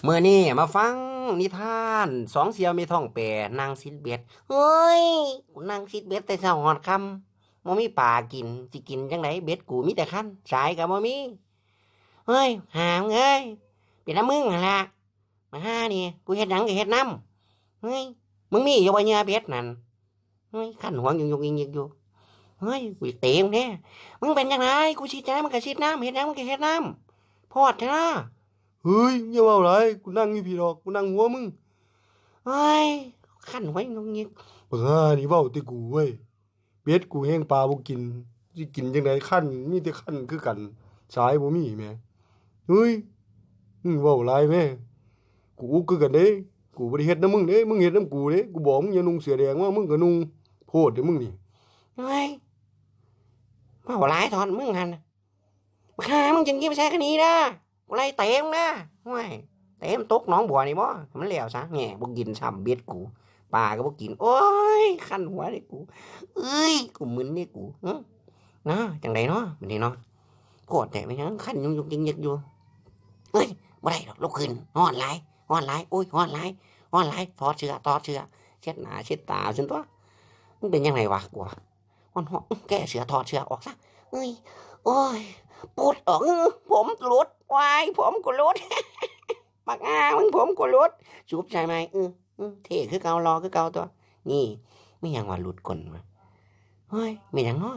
เมื่อนี้มาฟังนิทานสองเสี่ยวมีท้องแปรนางซิดเบ็ดเฮ้ยกูนางซิดเบ็ดแต่เช้าหอดค่ำบ่มีปลากินสิกินจังไดเบ็ดกูมีแต่คันสายก็บ่มีเฮ้ยหามเอ้ยเป็นน้ำมึงหั่นล่ะมาหานี่กูเฮ็ดหยังก็เฮ็ดนำเฮ้ยมึงมีอยู่บ่เหยื่อเบ็ดนั่นเฮ้ยคันหัวยุกๆยิกๆอยู่เฮ้ยกูสิเตะมึงแน่มึงเป็นจังไดกูสิจังไดมึงก็สิน้ำเฮ็ดหยังมึงก็เฮ็ดน้ำพอดเถอะนะ เฮ้ยอย่าเว้าหลายกูนั่งอยู่พี่ดอกกูนั่งหัวมึงเฮ้ยขั้นไว้งงงิกบักห่านี่เว้าแต่กูเว้ยเป็ดกูแห้งปลาบ่กินสิกินจังได๋คันมีแต่คันคือกันสายบ่มีแหมเฮ้ยมึงเว้าหลายแม่กูอุกคือกันเด้กูบ่ได้เฮ็ดนำมึงเด้มึงเฮ็ดนำกูเด้กูบอกมึงอย่านุ่งเสื้อแดงมามึงก็นุ่งโพดเด้มึงนี่เฮ้ยมาหัวร้ายถอนมึงหันมาฆ่ามึงจึงยิ้มใส่กันนี้นะกูไล่เตะมึงนะห่วยเตะมันตกหน้องบัวนี่บ่มันแล้วซะแง่บ่กินซ้ำเบ็ดกูปลาก็บ่กินโอ้ยคันหัวนี่กูเอ้ยกูมึนนี่กูเนาะจังไดเนาะมื้อนี้เนาะโคตรแต่ไม่ยังคันยุกยิกอยู่เฮ้ยบ่ได้ดอกลุกขึ้นฮ้อนหลายโอ้ยฮ้อนหลายถอดเสื้อเช็ดหน้าเช็ดตาซั่นตัวมึงเป็นยังไงวะกูฮ้อนแก้เสื้อถอดเสื้อออกซะเอ้ยโอ้ยปูดออกผมหลุดวายผมกูหลุดปากมึงผมกูหลุดจูบใช่ไหมเท่คือเก่ารอคือเก่าตัวนี่ไม่ยังว่าหลุดก้นวะเฮ้ยไม่ยังเนาะ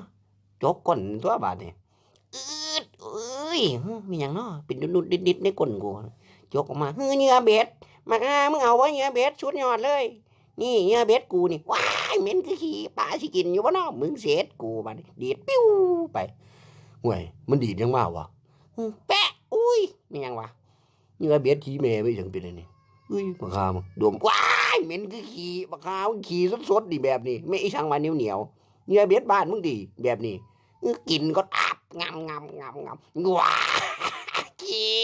จกก้นตัวบาดนี่เอ้ยไม่ยังเนาะเป็นดุดดิดในก้นกูจกออกมาเฮ้ยเนื้อเบ็ดมามึงเอาวะเนื้อเบ็ดชุดยอดเลยนี่เนื้อเบ็ดกูนี่ว้ายเหม็นคือขี้ปลาสิกินอยู่บ่เนาะมึงเสียดกูบาดนี่ดีดปิ้วไปห่วยมันดีดยังมาวะแปะอุ้ยไม่ยังวะเนื้อเบ็ดขี้แม่ไปจังเป็นอันนี้เฮ้ยบักห่ามึงดมว้ายเหม็นคือขี้บักขาวขี้สดๆดิแบบนี้ไม่อีช่างมาเหนียวเนื้อเบ็ดบ้านมึงดิแบบนี้กินก็อับงำว้าขี้